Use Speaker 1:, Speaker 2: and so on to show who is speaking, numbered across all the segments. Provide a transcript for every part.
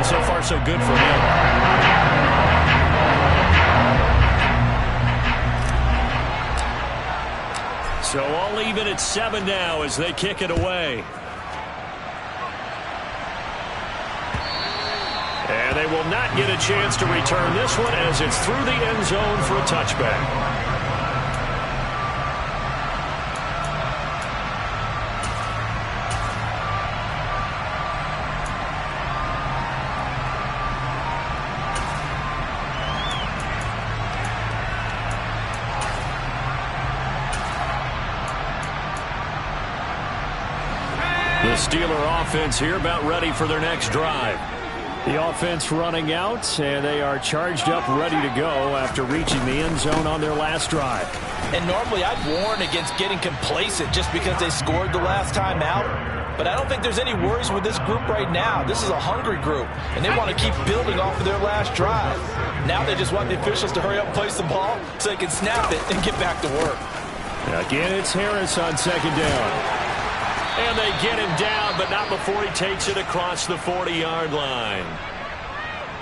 Speaker 1: so far so good for him. So all even at 7 now as they kick it away. And they will not get a chance to return this one as it's through the end zone for a touchback. The Steeler offense here about ready for their next drive. The offense running out, and they are charged up, ready to go after reaching the end zone on their last drive.
Speaker 2: And normally I'd warn against getting complacent just because they scored the last time out. But I don't think there's any worries with this group right now. This is a hungry group, and they want to keep building off of their last drive. Now they just want the officials to hurry up and place the ball so they can snap it and get back to work.
Speaker 1: Again, it's Harris on second down. And they get him down, but not before he takes it across the 40-yard line.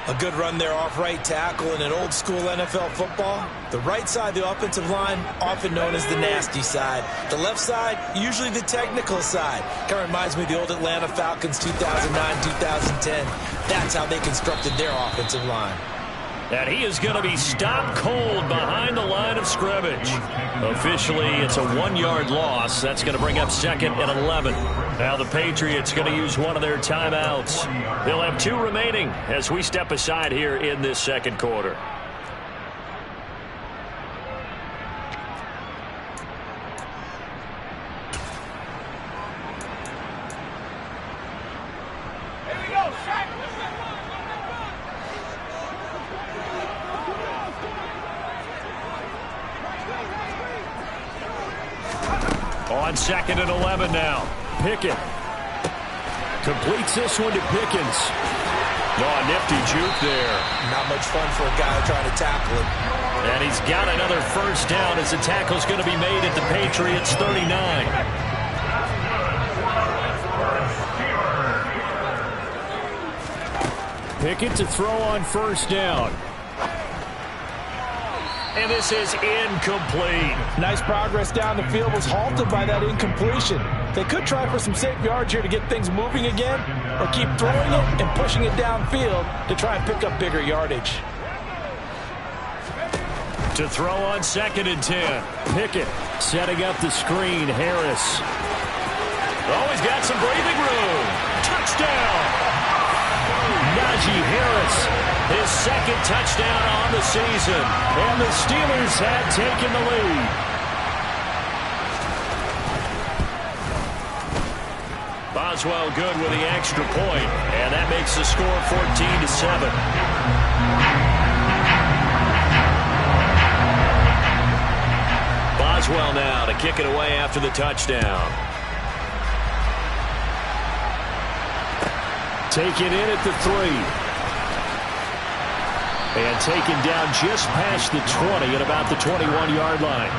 Speaker 3: A good run there off right tackle in an old-school NFL football. The right side, the offensive line, often known as the nasty side. The left side, usually the technical side. Kind of reminds me of the old Atlanta Falcons 2009, 2010. That's how they constructed their offensive line.
Speaker 1: And he is going to be stopped cold behind the line of scrimmage. Officially, it's a 1-yard loss. That's going to bring up second and 11. Now the Patriots going to use one of their timeouts. They'll have 2 remaining as we step aside here in this second quarter. On second and 11 now. Pickett completes this one to Pickens. Oh, nifty juke there.
Speaker 3: Not much fun for a guy trying to tackle him.
Speaker 1: And he's got another first down as the tackle's going to be made at the Patriots 39. Pickett to throw on first down. And this is incomplete.
Speaker 2: Nice progress down the field, was halted by that incompletion. They could try for some safe yards here to get things moving again, or keep throwing it and pushing it downfield to try and pick up bigger yardage.
Speaker 1: To throw on second and 10. Pickett setting up the screen. Harris. Oh, he's got some breathing room. Touchdown. Najee Harris. His second touchdown on the season. And the Steelers have taken the lead. Boswell good with the extra point. And that makes the score 14-7. Boswell now to kick it away after the touchdown. Taken in at the 3. And taken down just past the 20 at about the 21-yard line.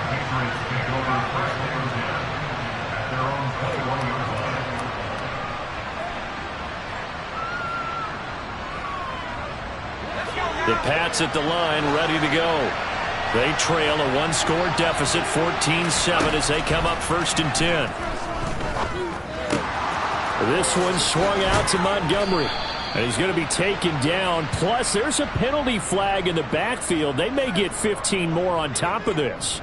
Speaker 1: The Pats at the line ready to go. They trail a 1-score deficit, 14-7 as they come up first and 10. This one swung out to Montgomery. And he's going to be taken down. Plus, there's a penalty flag in the backfield. They may get 15 more on top of this.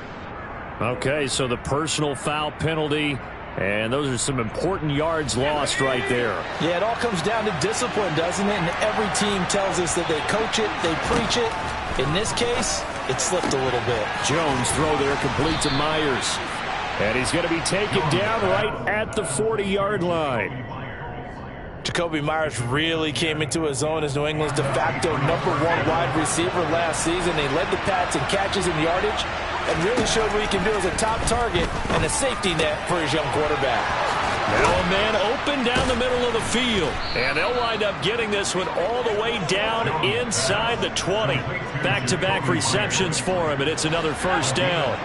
Speaker 1: Okay, so the personal foul penalty. And those are some important yards lost right there.
Speaker 2: Yeah, it all comes down to discipline, doesn't it? And every team tells us that they coach it, they preach it. In this case, it slipped a little bit.
Speaker 1: Jones throw there complete to Myers. And he's going to be taken down right at the 40-yard line.
Speaker 2: Jacoby Myers really came into his own as New England's de facto #1 wide receiver last season. They led the Pats in catches and yardage and really showed what he can do as a top target and a safety net for his young quarterback.
Speaker 1: Now a man open down the middle of the field. And they'll wind up getting this one all the way down inside the 20. Back-to-back receptions for him, and it's another first down.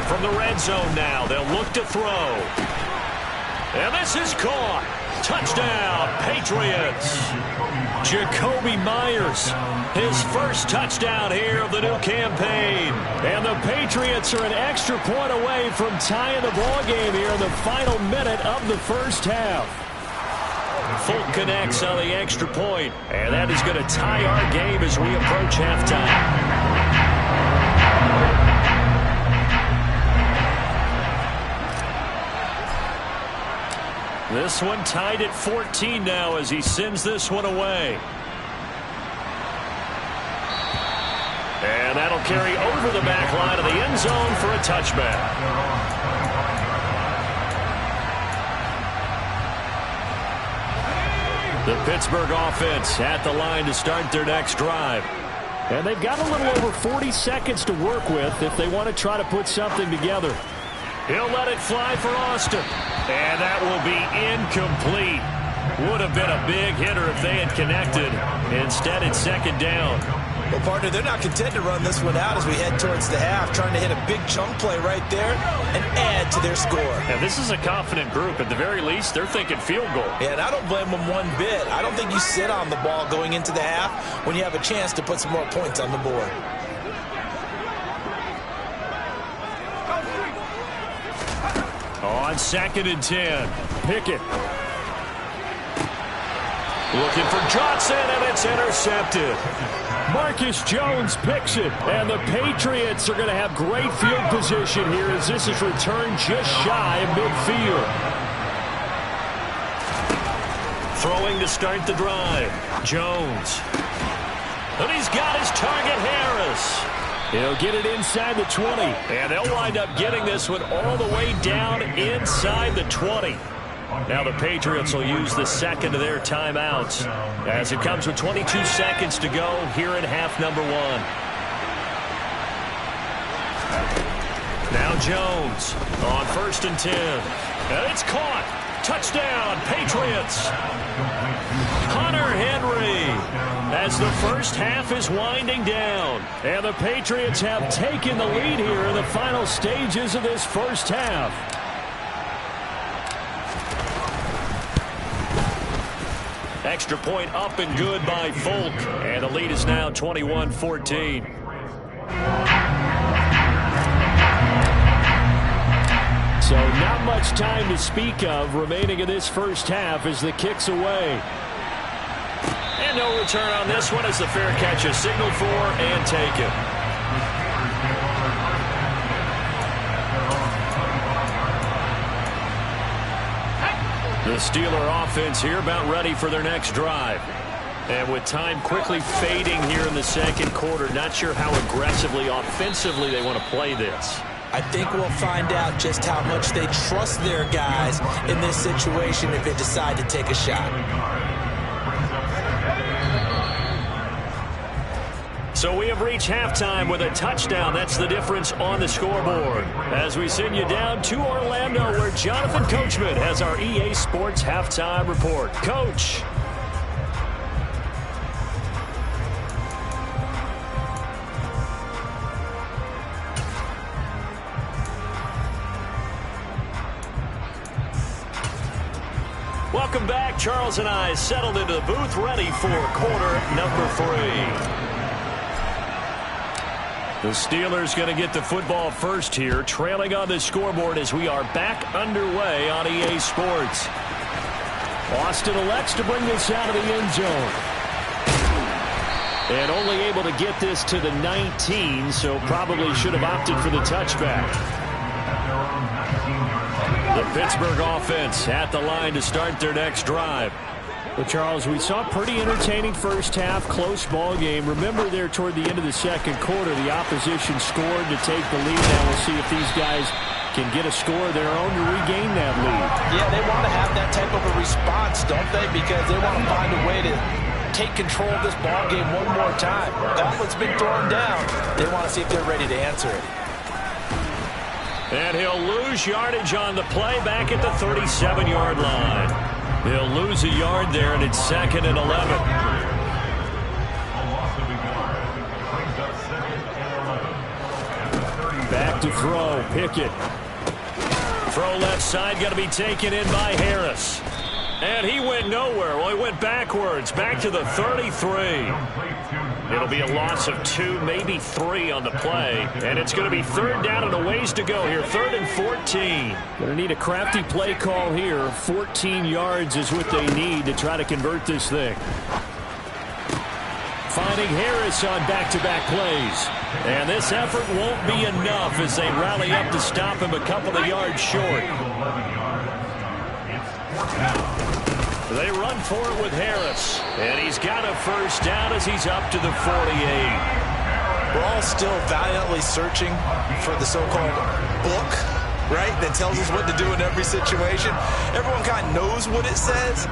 Speaker 1: From the red zone now, they'll look to throw. And this is caught. Touchdown, Patriots. Jacoby Myers, his first touchdown here of the new campaign. And the Patriots are an extra point away from tying the ball game here in the final minute of the first half. Folk connects on the extra point, and that is going to tie our game as we approach halftime. This one tied at 14 now as he sends this one away. And that'll carry over the back line of the end zone for a touchback. The Pittsburgh offense at the line to start their next drive. And they've got a little over 40 seconds to work with if they want to try to put something together. He'll let it fly for Austin. And that will be incomplete. Would have been a big hitter if they had connected. Instead, it's second down.
Speaker 3: Well, partner, they're not content to run this one out as we head towards the half, trying to hit a big chunk play right there and add to their score.
Speaker 1: Now, this is a confident group. At the very least, they're thinking field goal.
Speaker 3: Yeah, and I don't blame them one bit. I don't think you sit on the ball going into the half when you have a chance to put some more points on the board.
Speaker 1: On 2nd and 10, Pickett. Looking for Johnson, and it's intercepted. Marcus Jones picks it, and the Patriots are going to have great field position here as this is returned just shy of midfield. Throwing to start the drive, Jones. And he's got his target, Harris. He'll get it inside the 20, and they'll wind up getting this one all the way down inside the 20. Now the Patriots will use the second of their timeouts as it comes with 22 seconds to go here in half number 1. Now Jones on 1st and 10. And it's caught. Touchdown, Patriots. Hunter Henry as the first half is winding down. And the Patriots have taken the lead here in the final stages of this first half. Extra point up and good by Folk. And the lead is now 21-14. So not much time to speak of remaining in this first half as the kick's away. And no return on this one as the fair catch is signaled for and taken. The Steeler offense here about ready for their next drive. And with time quickly fading here in the second quarter, not sure how aggressively, offensively they want to play this.
Speaker 3: I think we'll find out just how much they trust their guys in this situation if they decide to take a shot.
Speaker 1: So we have reached halftime with a touchdown. That's the difference on the scoreboard. As we send you down to Orlando where Jonathan Coachman has our EA Sports Halftime Report. Coach. Welcome back. Charles and I settled into the booth ready for quarter number 3. The Steelers going to get the football first here, trailing on the scoreboard as we are back underway on EA Sports. Austin elects to bring this out of the end zone. And only able to get this to the 19, so probably should have opted for the touchback. The Pittsburgh offense at the line to start their next drive. Well, Charles, we saw a pretty entertaining first half, close ball game. Remember there toward the end of the second quarter, the opposition scored to take the lead. Now we'll see if these guys can get a score of their own to regain that lead.
Speaker 2: Yeah, they want to have that type of a response, don't they? Because they want to find a way to take control of this ball game one more time. Gauntlet's been thrown down. They want to see if they're ready to answer it.
Speaker 1: And he'll lose yardage on the play back at the 37-yard line. He'll lose a yard there, and it's 2nd and 11. Back to throw, Pickett. Throw left side, got to be taken in by Harris. And he went nowhere. Well, he went backwards, back to the 33. It'll be a loss of 2, maybe 3 on the play. And it's going to be 3rd down and a ways to go here. 3rd and 14. Going to need a crafty play call here. 14 yards is what they need to try to convert this thing. Finding Harris on back-to-back plays. And this effort won't be enough as they rally up to stop him a couple of yards short. They run for it with Harris. And he's got a 1st down as he's up to the 48.
Speaker 3: We're all still valiantly searching for the so-called book, right, that tells us what to do in every situation. Everyone kind of knows what it says.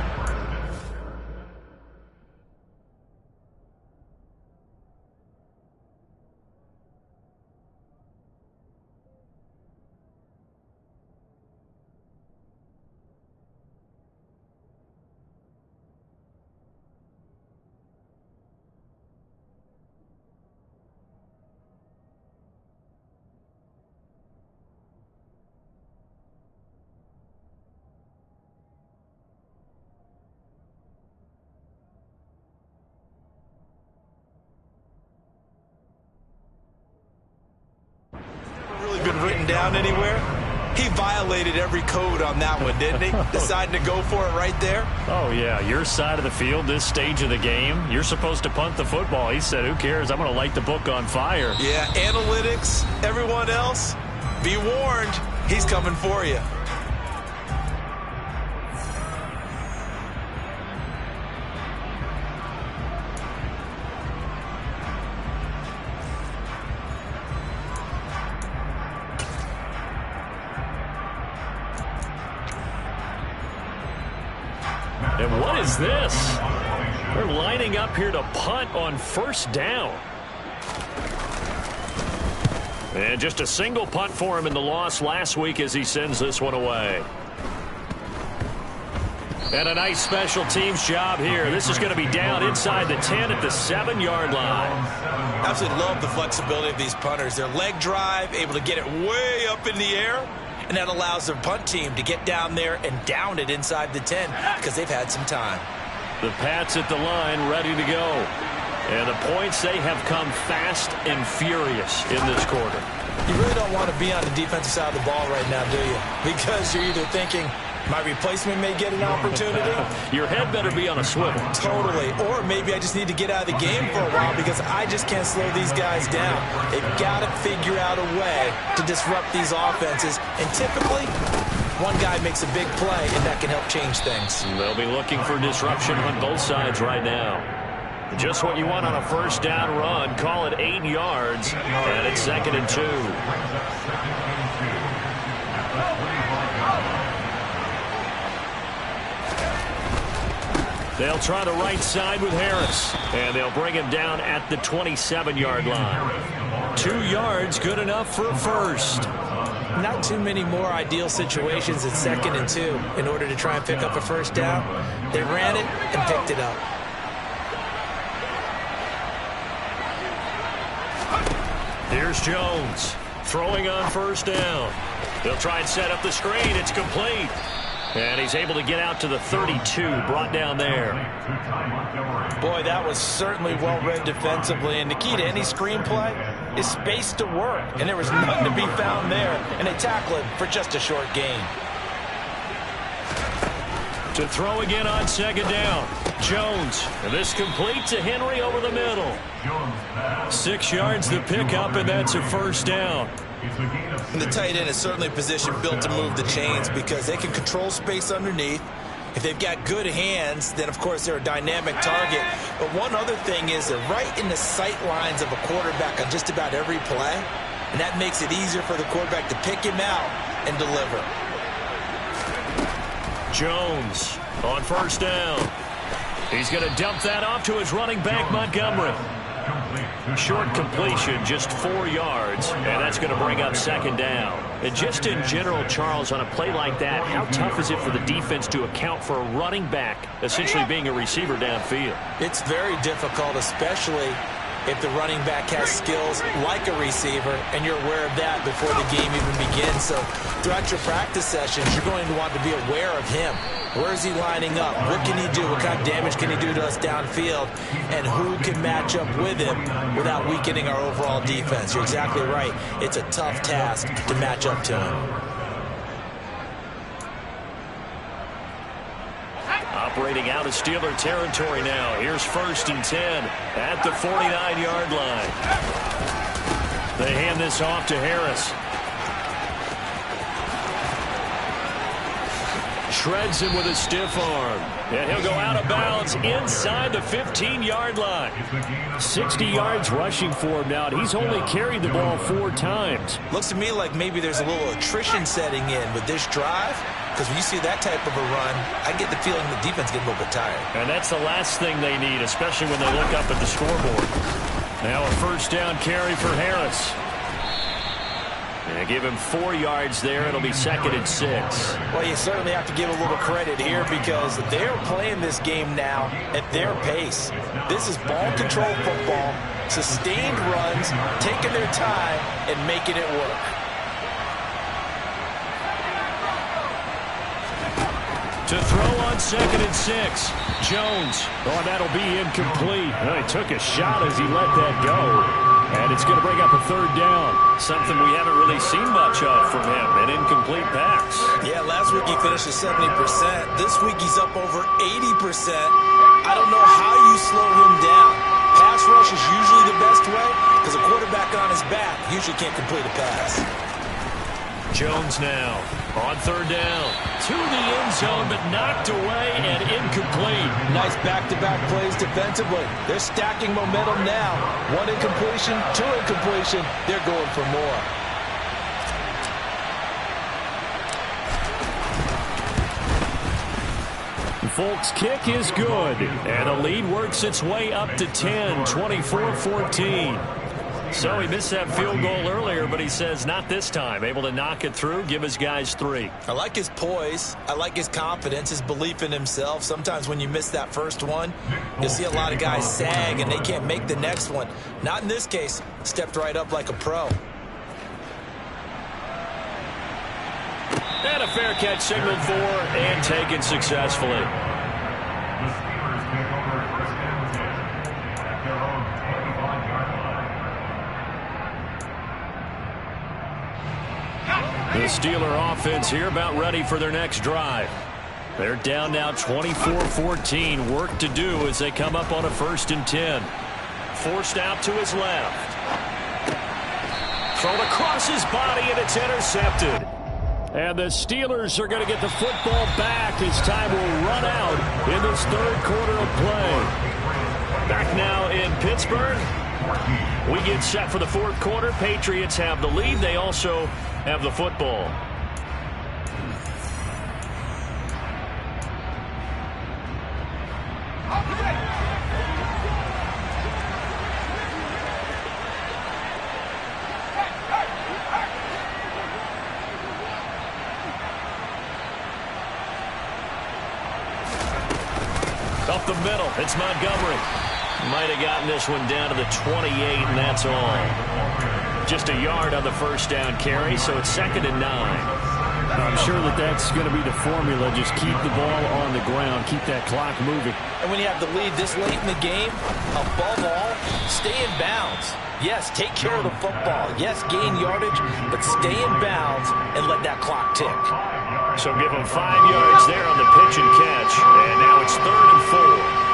Speaker 3: Been written down anywhere. He violated every code on that one, didn't he? Deciding to go for it right there.
Speaker 1: Oh, yeah. Your side of the field, this stage of the game, you're supposed to punt the football. He said, who cares? I'm going to light the book on fire.
Speaker 3: Yeah, analytics, everyone else, be warned. He's coming for you.
Speaker 1: And what is this? They're lining up here to punt on 1st down. And just a single punt for him in the loss last week as he sends this one away. And a nice special teams job here. This is going to be down inside the 10 at the 7-yard line.
Speaker 3: Absolutely love the flexibility of these punters. Their leg drive, able to get it way up in the air. And that allows their punt team to get down there and down it inside the 10 because they've had some time.
Speaker 1: The Pats at the line ready to go. And the points, they have come fast and furious in this quarter.
Speaker 3: You really don't want to be on the defensive side of the ball right now, do you? Because you're either thinking, my replacement may get an opportunity.
Speaker 1: Your head better be on a swivel.
Speaker 3: Totally. Or maybe I just need to get out of the game for a while because I just can't slow these guys down. They've got to figure out a way to disrupt these offenses. And typically, one guy makes a big play, and that can help change things.
Speaker 1: They'll be looking for disruption on both sides right now. Just what you want on a 1st down run. Call it 8 yards, and it's 2nd and 2. They'll try the right side with Harris, and they'll bring him down at the 27-yard line. 2 yards, good enough for a 1st.
Speaker 3: Not too many more ideal situations at 2nd and 2 in order to try and pick up a 1st down. They ran it and picked it up.
Speaker 1: Here's Jones throwing on 1st down. They'll try and set up the screen. It's complete. And he's able to get out to the 32, brought down there.
Speaker 2: Boy, that was certainly well-read defensively. And the key to any screenplay is space to work. And there was nothing to be found there. And they tackle him for just a short gain.
Speaker 1: To throw again on 2nd down. Jones. And this complete to Henry over the middle. 6 yards the pickup, and that's a 1st down.
Speaker 3: And the tight end is certainly a position built to move the chains because they can control space underneath. If they've got good hands, then, of course, they're a dynamic target. But one other thing is they're right in the sight lines of a quarterback on just about every play. And that makes it easier for the quarterback to pick him out and deliver.
Speaker 1: Jones on 1st down. He's going to dump that off to his running back, Montgomery. Short completion, just 4 yards, and that's going to bring up 2nd down. And just in general, Charles, on a play like that, how tough is it for the defense to account for a running back essentially being a receiver downfield?
Speaker 3: It's very difficult, especially if the running back has skills like a receiver, and you're aware of that before the game even begins. So throughout your practice sessions, you're going to want to be aware of him. Where is he lining up? What can he do? What kind of damage can he do to us downfield? And who can match up with him without weakening our overall defense? You're exactly right. It's a tough task to match up to him.
Speaker 1: Operating out of Steeler territory now. Here's 1st and 10 at the 49-yard line. They hand this off to Harris. Shreds him with a stiff arm. And he'll go out of bounds inside the 15-yard line. 60 yards rushing for him now. And he's only carried the ball 4 times.
Speaker 3: Looks to me like maybe there's a little attrition setting in with this drive. Because when you see that type of a run, I get the feeling the defense gets a little bit tired.
Speaker 1: And that's the last thing they need, especially when they look up at the scoreboard. Now a 1st down carry for Harris. They give him 4 yards there. It'll be 2nd and 6.
Speaker 2: Well, you certainly have to give a little credit here because they're playing this game now at their pace. This is ball control football, sustained runs, taking their time and making it work.
Speaker 1: To throw on 2nd and 6. Jones. Oh, that'll be incomplete. He took a shot as he let that go. And it's going to bring up a 3rd down. Something we haven't really seen much of from him. An incomplete pass.
Speaker 3: Yeah, last week he finished at 70%. This week he's up over 80%. I don't know how you slow him down. Pass rush is usually the best way because a quarterback on his back usually can't complete a pass.
Speaker 1: Jones now on 3rd down. To the end zone, but knocked away and incomplete.
Speaker 2: Nice back-to-back plays defensively. They're stacking momentum now. 1 incompletion, 2 incompletion. They're going for more.
Speaker 1: Folks, kick is good. And the lead works its way up to 10, 24-14. So he missed that field goal earlier, but he says not this time. Able to knock it through, give his guys 3.
Speaker 3: I like his poise. I like his confidence, his belief in himself. Sometimes when you miss that first one, you'll see a lot of guys sag and they can't make the next one. Not in this case. Stepped right up like a pro.
Speaker 1: And a fair catch signaled for and taken successfully. The Steeler offense here about ready for their next drive. They're down now 24-14. Work to do as they come up on a 1st and 10. Forced out to his left. Thrown across his body and it's intercepted. And the Steelers are going to get the football back as time will run out in this 3rd quarter of play. Back now in Pittsburgh. We get set for the 4th quarter. Patriots have the lead. They also have the football. Up the middle, it's Montgomery. Might have gotten this one down to the 28, and that's all. Just a yard on the 1st down carry, so it's 2nd and 9. I'm sure that's going to be the formula. Just keep the ball on the ground, keep that clock moving.
Speaker 2: And when you have the lead this late in the game, above all, stay in bounds. Yes, take care of the football. Yes, gain yardage, but stay in bounds and let that clock tick.
Speaker 1: So give them 5 yards there on the pitch and catch, and now it's 3rd and 4.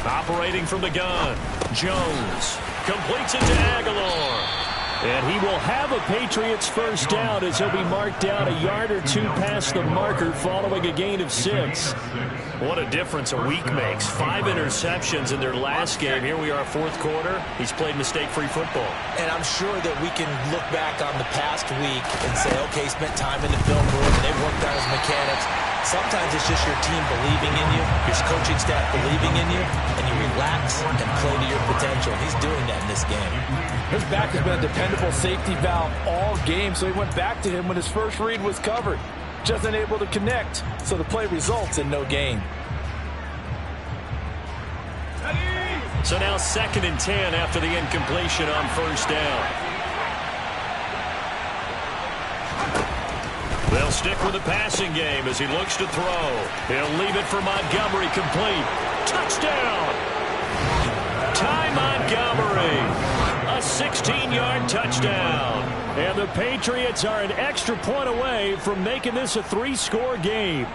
Speaker 1: Operating from the gun, Jones completes it to Aguilar. And he will have a Patriots 1st down as he'll be marked down a yard or 2 past the marker following a gain of 6. What a difference a week makes. 5 interceptions in their last game. Here we are, 4th quarter. He's played mistake-free football.
Speaker 3: And I'm sure that we can look back on the past week and say, okay, spent time in the film room, and they've worked on his mechanics. Sometimes it's just your team believing in you, your coaching staff believing in you, and you relax and play to your potential. He's doing that in this game.
Speaker 2: His back has been a dependable safety valve all game, so he went back to him when his first read was covered. Just unable to connect, so the play results in no gain.
Speaker 1: So now 2nd and 10 after the incompletion on first down. They'll stick with the passing game as he looks to throw. He'll leave it for Montgomery, complete. Touchdown! Ty Montgomery, a 16-yard touchdown. And the Patriots are an extra point away from making this a 3-score game.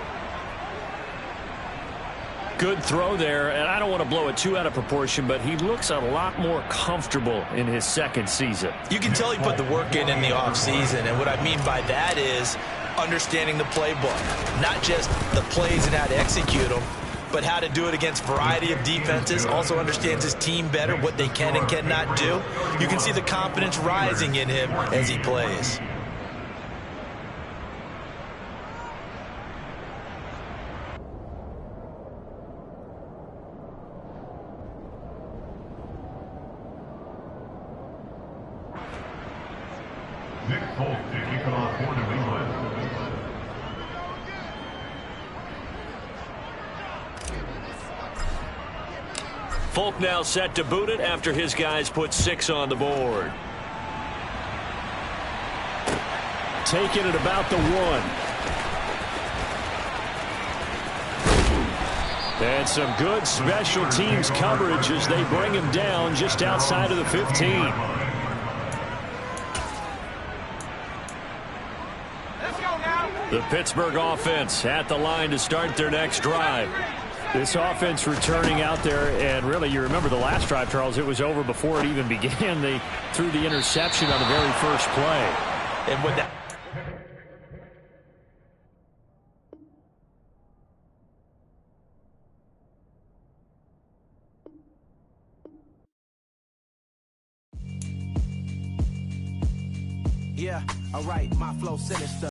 Speaker 1: Good throw there, and I don't want to blow it too out of proportion, but he looks a lot more comfortable in his 2nd season.
Speaker 3: You can tell he put the work in the offseason, and what I mean by that is understanding the playbook. Not just the plays and how to execute them, but how to do it against a variety of defenses. Also understands his team better, what they can and cannot do. You can see the confidence rising in him as he plays.
Speaker 1: Folk now set to boot it after his guys put 6 on the board. Taking it about the 1. And some good special teams coverage as they bring him down just outside of the 15. The Pittsburgh offense at the line to start their next drive. This offense returning out there, and really, you remember the last drive, Charles, it was over before it even began. They threw the interception on the very first play.
Speaker 3: And with that...
Speaker 4: Yeah, all right, my flow sinister.